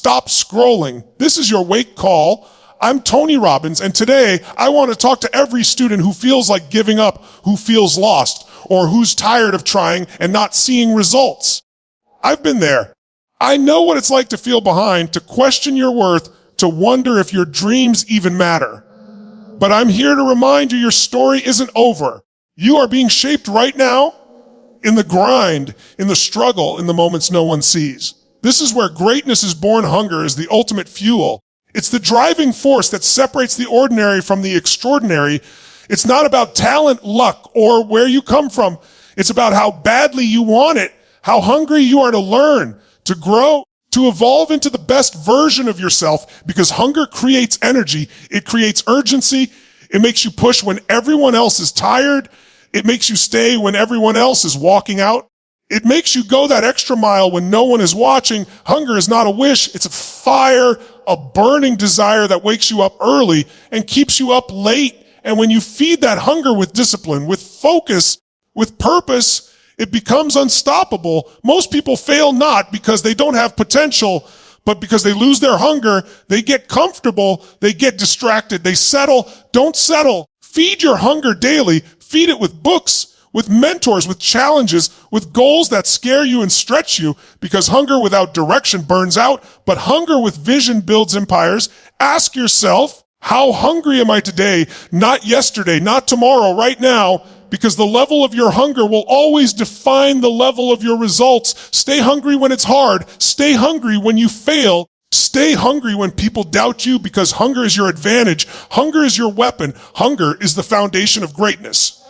stop scrolling. This is your wake call. I'm Tony Robbins, and today I want to talk to every student who feels like giving up, who feels lost, or who's tired of trying and not seeing results. I've been there. I know what it's like to feel behind, to question your worth, to wonder if your dreams even matter. But I'm here to remind you your story isn't over. You are being shaped right now in the grind, in the struggle, in the moments no one sees. This is where greatness is born. Hunger is the ultimate fuel. It's the driving force that separates the ordinary from the extraordinary. It's not about talent, luck, or where you come from. It's about how badly you want it, how hungry you are to learn, to grow, to evolve into the best version of yourself, because hunger creates energy. It creates urgency. It makes you push when everyone else is tired. It makes you stay when everyone else is walking out. It makes you go that extra mile when no one is watching. Hunger is not a wish. It's a fire, a burning desire that wakes you up early and keeps you up late. And when you feed that hunger with discipline, with focus, with purpose, it becomes unstoppable. Most people fail not because they don't have potential, but because they lose their hunger. They get comfortable. They get distracted. They settle. Don't settle. Feed your hunger daily. Feed it with books, with mentors, with challenges, with goals that scare you and stretch you, because hunger without direction burns out, but hunger with vision builds empires. Ask yourself, how hungry am I today? Not yesterday, not tomorrow, right now, because the level of your hunger will always define the level of your results. Stay hungry when it's hard. Stay hungry when you fail. Stay hungry when people doubt you, because hunger is your advantage. Hunger is your weapon. Hunger is the foundation of greatness.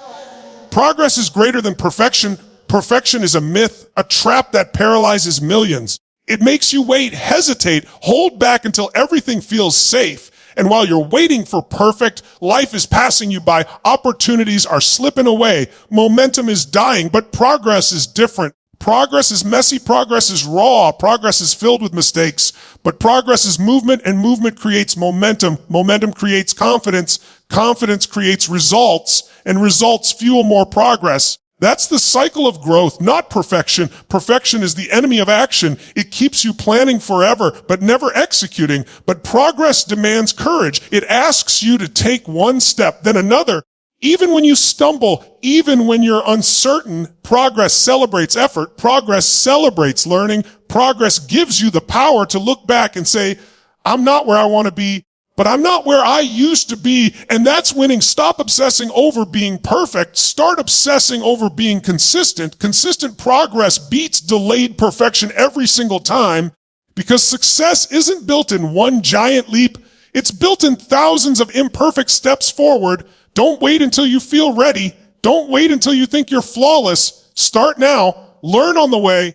Progress is greater than perfection. Perfection is a myth, a trap that paralyzes millions. It makes you wait, hesitate, hold back until everything feels safe. And while you're waiting for perfect, life is passing you by. Opportunities are slipping away. Momentum is dying, but progress is different. Progress is messy. Progress is raw. Progress is filled with mistakes. But progress is movement, and movement creates momentum. Momentum creates confidence. Confidence creates results, and results fuel more progress. That's the cycle of growth, not perfection. Perfection is the enemy of action. It keeps you planning forever, but never executing. But progress demands courage. It asks you to take one step, then another. Even when you stumble, even when you're uncertain, progress celebrates effort. Progress celebrates learning. Progress gives you the power to look back and say, I'm not where I want to be, but I'm not where I used to be. And that's winning. Stop obsessing over being perfect. Start obsessing over being consistent. Consistent progress beats delayed perfection every single time, because success isn't built in one giant leap. It's built in thousands of imperfect steps forward. Don't wait until you feel ready. Don't wait until you think you're flawless. Start now. Learn on the way.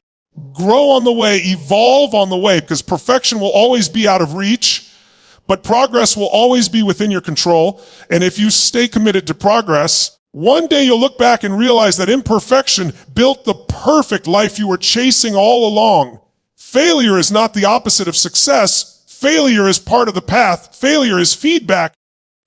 Grow on the way. Evolve on the way, because perfection will always be out of reach, but progress will always be within your control. And if you stay committed to progress, one day you'll look back and realize that imperfection built the perfect life you were chasing all along. Failure is not the opposite of success. Failure is part of the path. Failure is feedback.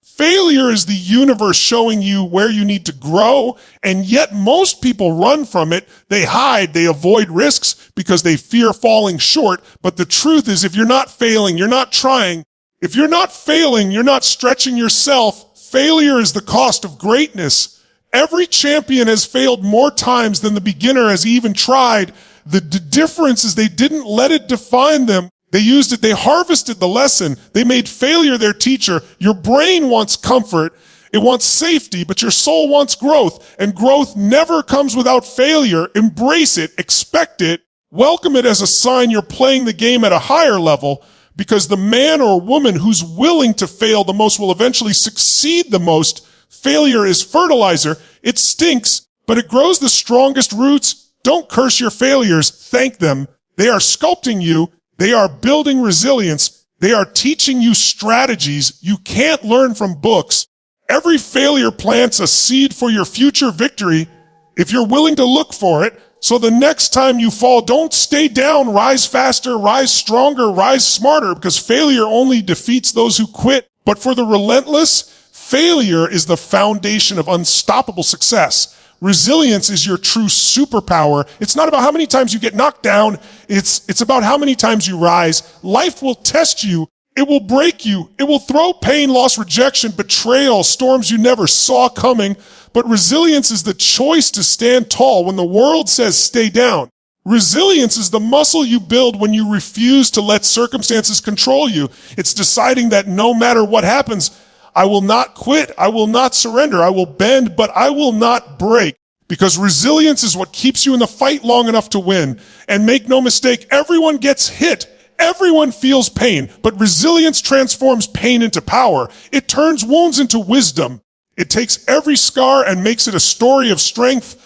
Failure is the universe showing you where you need to grow, and yet most people run from it. They hide, they avoid risks because they fear falling short. But the truth is, if you're not failing, you're not trying. If you're not failing, you're not stretching yourself. Failure is the cost of greatness. Every champion has failed more times than the beginner has even tried. The difference is they didn't let it define them. They used it. They harvested the lesson. They made failure their teacher. Your brain wants comfort. It wants safety, but your soul wants growth. And growth never comes without failure. Embrace it. Expect it. Welcome it as a sign you're playing the game at a higher level, because the man or woman who's willing to fail the most will eventually succeed the most. Failure is fertilizer. It stinks, but it grows the strongest roots. Don't curse your failures. Thank them. They are sculpting you. They are building resilience. They are teaching you strategies you can't learn from books. Every failure plants a seed for your future victory if you're willing to look for it. So the next time you fall, don't stay down. Rise faster, rise stronger, rise smarter, because failure only defeats those who quit. But for the relentless, failure is the foundation of unstoppable success. Resilience is your true superpower. It's not about how many times you get knocked down. It's about how many times you rise. Life will test you. It will break you. It will throw pain, loss, rejection, betrayal, storms you never saw coming. But resilience is the choice to stand tall when the world says stay down. Resilience is the muscle you build when you refuse to let circumstances control you. It's deciding that no matter what happens, I will not quit. I will not surrender. I will bend, but I will not break. Because resilience is what keeps you in the fight long enough to win. And make no mistake, everyone gets hit. Everyone feels pain. But resilience transforms pain into power. It turns wounds into wisdom. It takes every scar and makes it a story of strength.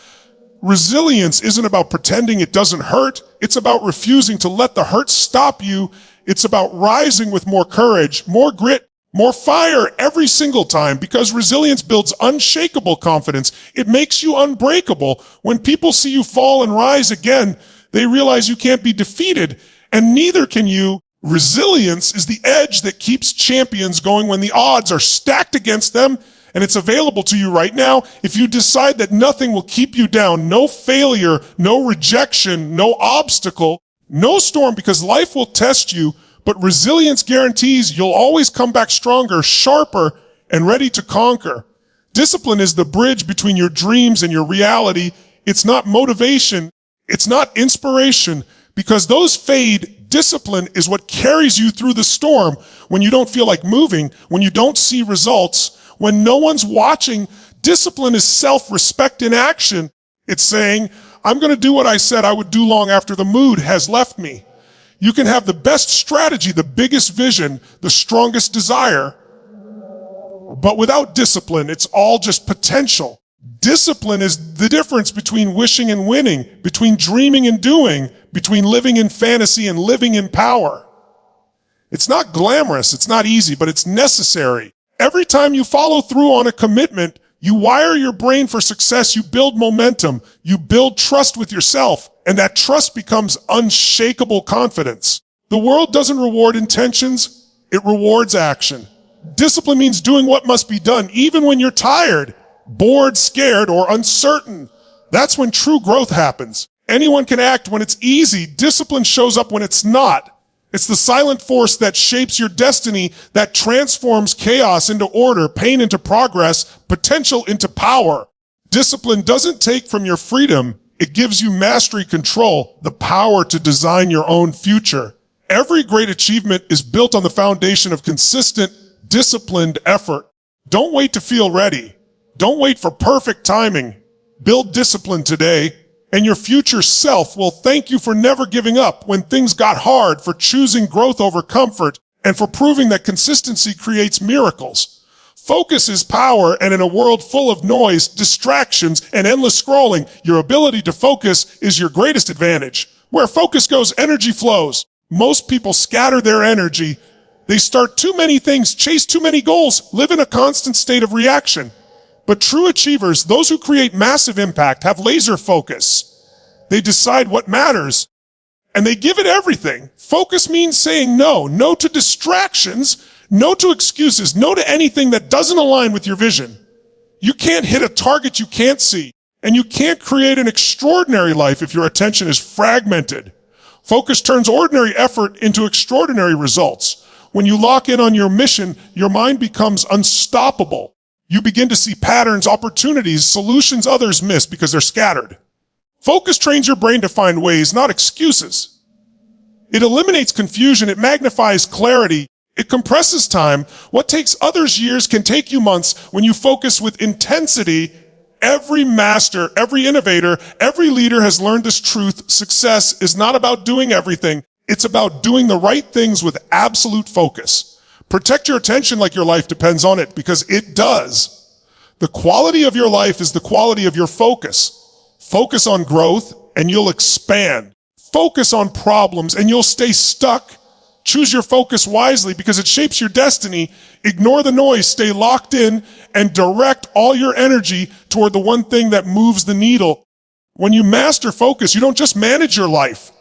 Resilience isn't about pretending it doesn't hurt. It's about refusing to let the hurt stop you. It's about rising with more courage, more grit, more fire every single time, because resilience builds unshakable confidence. It makes you unbreakable. When people see you fall and rise again, they realize you can't be defeated, and neither can you. Resilience is the edge that keeps champions going when the odds are stacked against them, and it's available to you right now. If you decide that nothing will keep you down, no failure, no rejection, no obstacle, no storm, because life will test you, but resilience guarantees you'll always come back stronger, sharper, and ready to conquer. Discipline is the bridge between your dreams and your reality. It's not motivation. It's not inspiration, because those fade. Discipline is what carries you through the storm when you don't feel like moving, when you don't see results, when no one's watching. Discipline is self-respect in action. It's saying, I'm going to do what I said I would do long after the mood has left me. You can have the best strategy, the biggest vision, the strongest desire, but without discipline, it's all just potential. Discipline is the difference between wishing and winning, between dreaming and doing, between living in fantasy and living in power. It's not glamorous, it's not easy, but it's necessary. Every time you follow through on a commitment, you wire your brain for success, you build momentum, you build trust with yourself, and that trust becomes unshakable confidence. The world doesn't reward intentions, it rewards action. Discipline means doing what must be done, even when you're tired, bored, scared, or uncertain. That's when true growth happens. Anyone can act when it's easy. Discipline shows up when it's not. It's the silent force that shapes your destiny, that transforms chaos into order, pain into progress, potential into power. Discipline doesn't take from your freedom. It gives you mastery, control, the power to design your own future. Every great achievement is built on the foundation of consistent, disciplined effort. Don't wait to feel ready. Don't wait for perfect timing. Build discipline today, and your future self will thank you for never giving up when things got hard, for choosing growth over comfort, and for proving that consistency creates miracles. Focus is power, and in a world full of noise, distractions, and endless scrolling, your ability to focus is your greatest advantage. Where focus goes, energy flows. Most people scatter their energy. They start too many things, chase too many goals, live in a constant state of reaction. But true achievers, those who create massive impact, have laser focus. They decide what matters, and they give it everything. Focus means saying no. No to distractions, no to excuses, no to anything that doesn't align with your vision. You can't hit a target you can't see, and you can't create an extraordinary life if your attention is fragmented. Focus turns ordinary effort into extraordinary results. When you lock in on your mission, your mind becomes unstoppable. You begin to see patterns, opportunities, solutions others miss because they're scattered. Focus trains your brain to find ways, not excuses. It eliminates confusion. It magnifies clarity. It compresses time. What takes others years can take you months when you focus with intensity. Every master, every innovator, every leader has learned this truth. Success is not about doing everything. It's about doing the right things with absolute focus. Protect your attention like your life depends on it, because it does. The quality of your life is the quality of your focus. Focus on growth and you'll expand. Focus on problems and you'll stay stuck. Choose your focus wisely because it shapes your destiny. Ignore the noise, stay locked in, and direct all your energy toward the one thing that moves the needle. When you master focus, you don't just manage your life,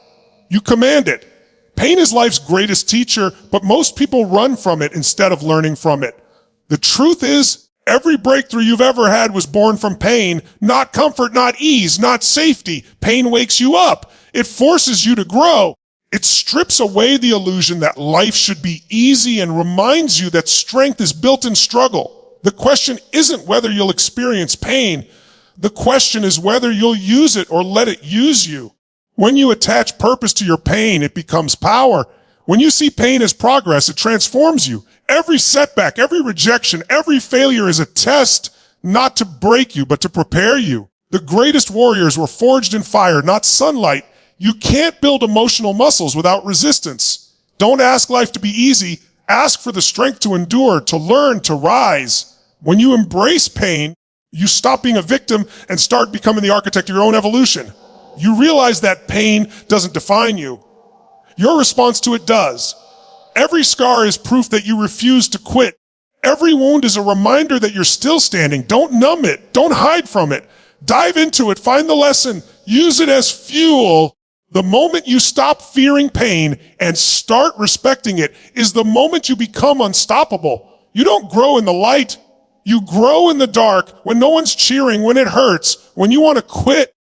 you command it. Pain is life's greatest teacher, but most people run from it instead of learning from it. The truth is, Every breakthrough you've ever had was born from pain, not comfort, not ease, not safety. Pain wakes you up. It forces you to grow. It strips away the illusion that life should be easy and reminds you that strength is built in struggle. The question isn't whether you'll experience pain. The question is whether you'll use it or let it use you. When you attach purpose to your pain, it becomes power. When you see pain as progress, it transforms you. Every setback, every rejection, every failure is a test, not to break you, but to prepare you. The greatest warriors were forged in fire, not sunlight. You can't build emotional muscles without resistance. Don't ask life to be easy. Ask for the strength to endure, to learn, to rise. When you embrace pain, you stop being a victim and start becoming the architect of your own evolution. You realize that pain doesn't define you. Your response to it does. Every scar is proof that you refuse to quit. Every wound is a reminder that you're still standing. Don't numb it. Don't hide from it. Dive into it. Find the lesson. Use it as fuel. The moment you stop fearing pain and start respecting it is the moment you become unstoppable. You don't grow in the light. You grow in the dark, when no one's cheering, when it hurts, when you want to quit.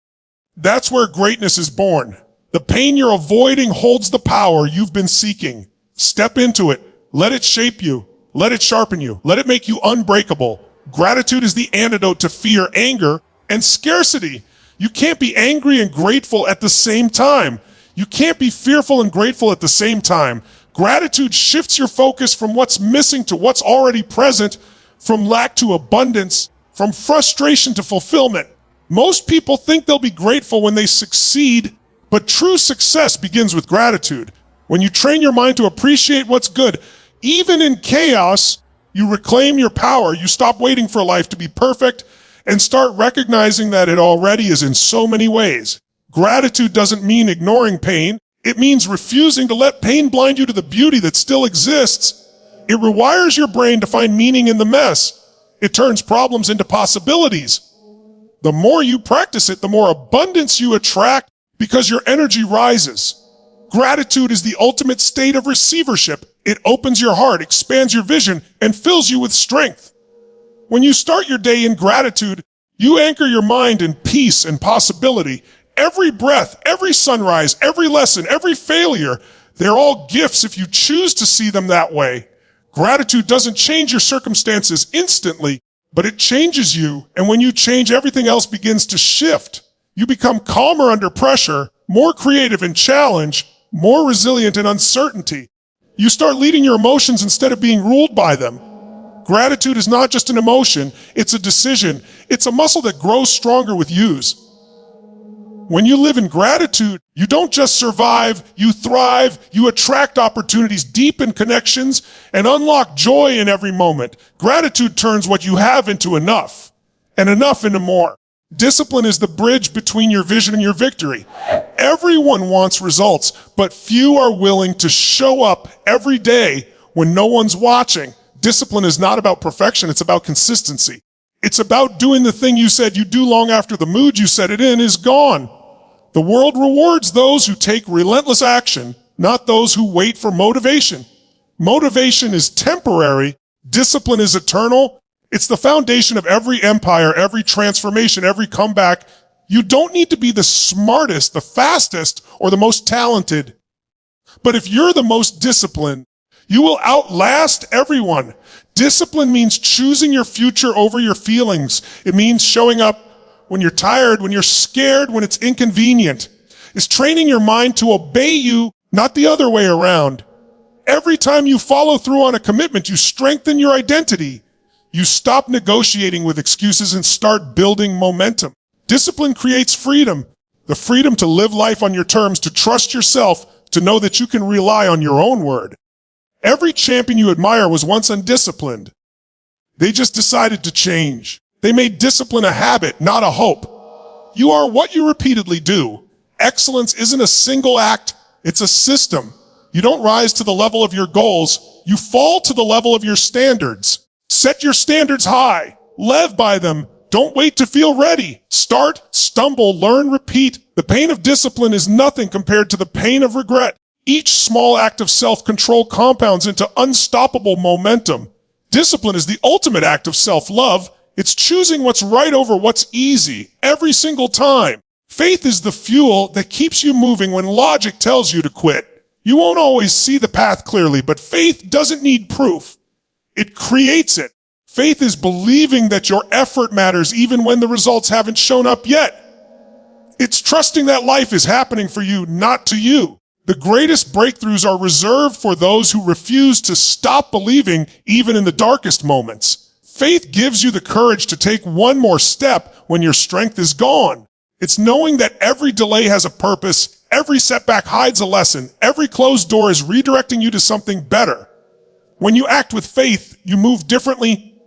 That's where greatness is born. The pain you're avoiding holds the power you've been seeking. Step into it. Let it shape you. Let it sharpen you. Let it make you unbreakable. Gratitude is the antidote to fear, anger, and scarcity. You can't be angry and grateful at the same time. You can't be fearful and grateful at the same time. Gratitude shifts your focus from what's missing to what's already present, from lack to abundance, from frustration to fulfillment. Most people think they'll be grateful when they succeed, but true success begins with gratitude. When you train your mind to appreciate what's good, even in chaos, you reclaim your power. You stop waiting for life to be perfect and start recognizing that it already is in so many ways. Gratitude doesn't mean ignoring pain. It means refusing to let pain blind you to the beauty that still exists. It rewires your brain to find meaning in the mess. It turns problems into possibilities. The more you practice it, the more abundance you attract because your energy rises. Gratitude is the ultimate state of receivership. It opens your heart, expands your vision, and fills you with strength. When you start your day in gratitude, you anchor your mind in peace and possibility. Every breath, every sunrise, every lesson, every failure, they're all gifts if you choose to see them that way. Gratitude doesn't change your circumstances instantly, but it changes you, and when you change, everything else begins to shift. You become calmer under pressure, more creative in challenge, more resilient in uncertainty. You start leading your emotions instead of being ruled by them. Gratitude is not just an emotion, it's a decision. It's a muscle that grows stronger with use. When you live in gratitude, you don't just survive, you thrive, you attract opportunities, deepen connections, and unlock joy in every moment. Gratitude turns what you have into enough, and enough into more. Discipline is the bridge between your vision and your victory. Everyone wants results, but few are willing to show up every day when no one's watching. Discipline is not about perfection, it's about consistency. It's about doing the thing you said you'd do long after the mood you set it in is gone. The world rewards those who take relentless action, not those who wait for motivation. Motivation is temporary. Discipline is eternal. It's the foundation of every empire, every transformation, every comeback. You don't need to be the smartest, the fastest, or the most talented. But if you're the most disciplined, you will outlast everyone. Discipline means choosing your future over your feelings. It means showing up when you're tired, when you're scared, when it's inconvenient. It's training your mind to obey you, not the other way around. Every time you follow through on a commitment, you strengthen your identity. You stop negotiating with excuses and start building momentum. Discipline creates freedom. The freedom to live life on your terms, to trust yourself, to know that you can rely on your own word. Every champion you admire was once undisciplined. They just decided to change. They made discipline a habit, not a hope. You are what you repeatedly do. Excellence isn't a single act, it's a system. You don't rise to the level of your goals, you fall to the level of your standards. Set your standards high. Live by them. Don't wait to feel ready. Start, stumble, learn, repeat. The pain of discipline is nothing compared to the pain of regret. Each small act of self-control compounds into unstoppable momentum. Discipline is the ultimate act of self-love. It's choosing what's right over what's easy every single time. Faith is the fuel that keeps you moving when logic tells you to quit. You won't always see the path clearly, but faith doesn't need proof. It creates it. Faith is believing that your effort matters even when the results haven't shown up yet. It's trusting that life is happening for you, not to you. The greatest breakthroughs are reserved for those who refuse to stop believing even in the darkest moments. Faith gives you the courage to take one more step when your strength is gone. It's knowing that every delay has a purpose, every setback hides a lesson, every closed door is redirecting you to something better. When you act with faith, you move differently,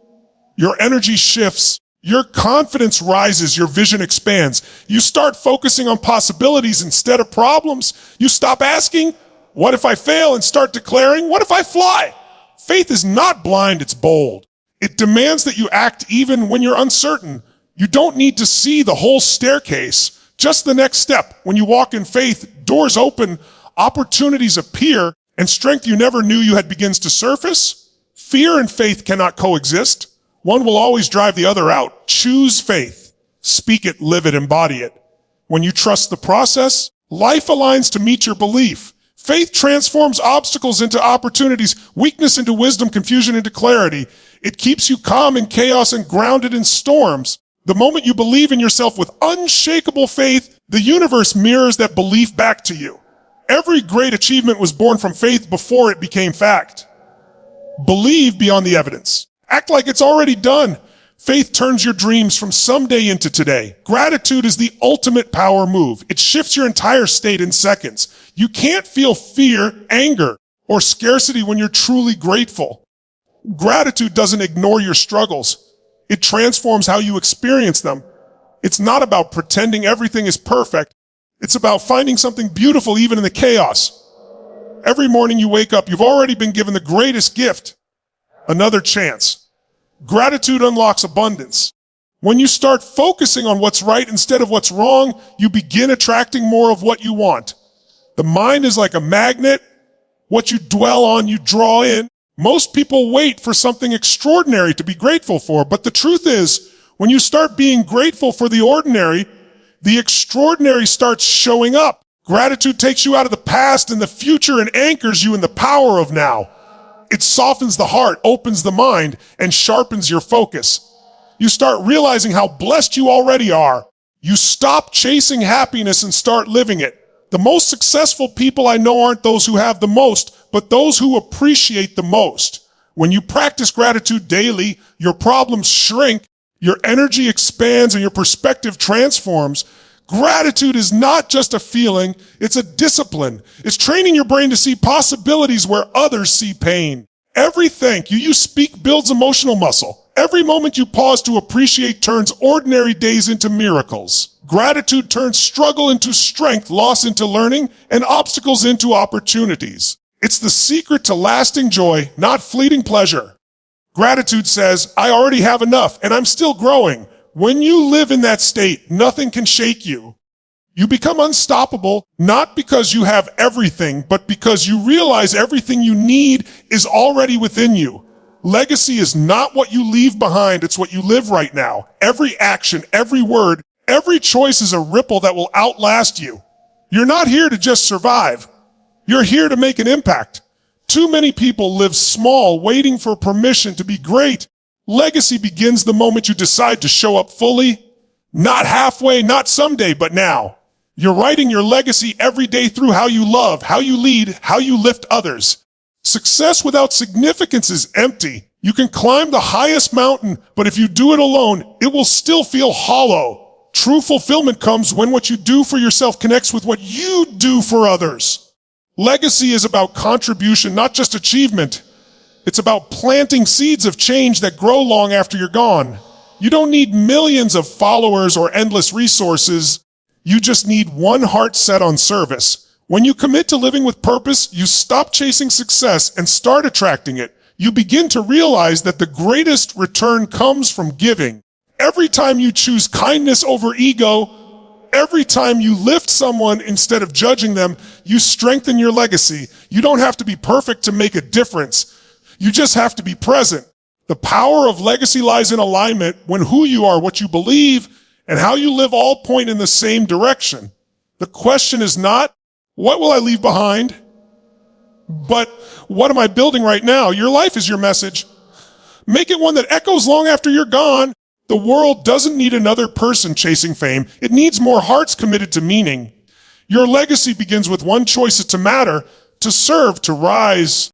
your energy shifts, your confidence rises, your vision expands. You start focusing on possibilities instead of problems. You stop asking, what if I fail, and start declaring, what if I fly? Faith is not blind, it's bold. It demands that you act even when you're uncertain. You don't need to see the whole staircase, just the next step. When you walk in faith, doors open, opportunities appear, and strength you never knew you had begins to surface. Fear and faith cannot coexist. One will always drive the other out. Choose faith. Speak it, live it, embody it. When you trust the process, life aligns to meet your belief. Faith transforms obstacles into opportunities, weakness into wisdom, confusion into clarity. It keeps you calm in chaos and grounded in storms. The moment you believe in yourself with unshakable faith, the universe mirrors that belief back to you. Every great achievement was born from faith before it became fact. Believe beyond the evidence. Act like it's already done. Faith turns your dreams from someday into today. Gratitude is the ultimate power move. It shifts your entire state in seconds. You can't feel fear, anger, or scarcity when you're truly grateful. Gratitude doesn't ignore your struggles. It transforms how you experience them. It's not about pretending everything is perfect. It's about finding something beautiful even in the chaos. Every morning you wake up, you've already been given the greatest gift. Another chance. Gratitude unlocks abundance. When you start focusing on what's right instead of what's wrong, you begin attracting more of what you want. The mind is like a magnet. What you dwell on, you draw in. Most people wait for something extraordinary to be grateful for, but the truth is, when you start being grateful for the ordinary, the extraordinary starts showing up. Gratitude takes you out of the past and the future and anchors you in the power of now. It softens the heart, opens the mind, and sharpens your focus. You start realizing how blessed you already are. You stop chasing happiness and start living it. The most successful people I know aren't those who have the most, but those who appreciate the most. When you practice gratitude daily, your problems shrink, your energy expands, and your perspective transforms. Gratitude is not just a feeling, it's a discipline. It's training your brain to see possibilities where others see pain. Every thank you speak builds emotional muscle. Every moment you pause to appreciate turns ordinary days into miracles. Gratitude turns struggle into strength, loss into learning, and obstacles into opportunities. It's the secret to lasting joy, not fleeting pleasure. Gratitude says, I already have enough, and I'm still growing. When you live in that state, nothing can shake you. You become unstoppable, not because you have everything, but because you realize everything you need is already within you. Legacy is not what you leave behind, it's what you live right now. Every action, every word, every choice is a ripple that will outlast you. You're not here to just survive. You're here to make an impact. Too many people live small, waiting for permission to be great. Legacy begins the moment you decide to show up fully, not halfway, not someday, but now. You're writing your legacy every day through how you love, how you lead, how you lift others. Success without significance is empty. You can climb the highest mountain, but if you do it alone, it will still feel hollow. True fulfillment comes when what you do for yourself connects with what you do for others. Legacy is about contribution, not just achievement. It's about planting seeds of change that grow long after you're gone. You don't need millions of followers or endless resources. You just need one heart set on service. When you commit to living with purpose, you stop chasing success and start attracting it. You begin to realize that the greatest return comes from giving. Every time you choose kindness over ego, every time you lift someone instead of judging them, you strengthen your legacy. You don't have to be perfect to make a difference. You just have to be present. The power of legacy lies in alignment when who you are, what you believe, and how you live all point in the same direction. The question is not, what will I leave behind? But what am I building right now? Your life is your message. Make it one that echoes long after you're gone. The world doesn't need another person chasing fame. It needs more hearts committed to meaning. Your legacy begins with one choice: to matter, to serve, to rise.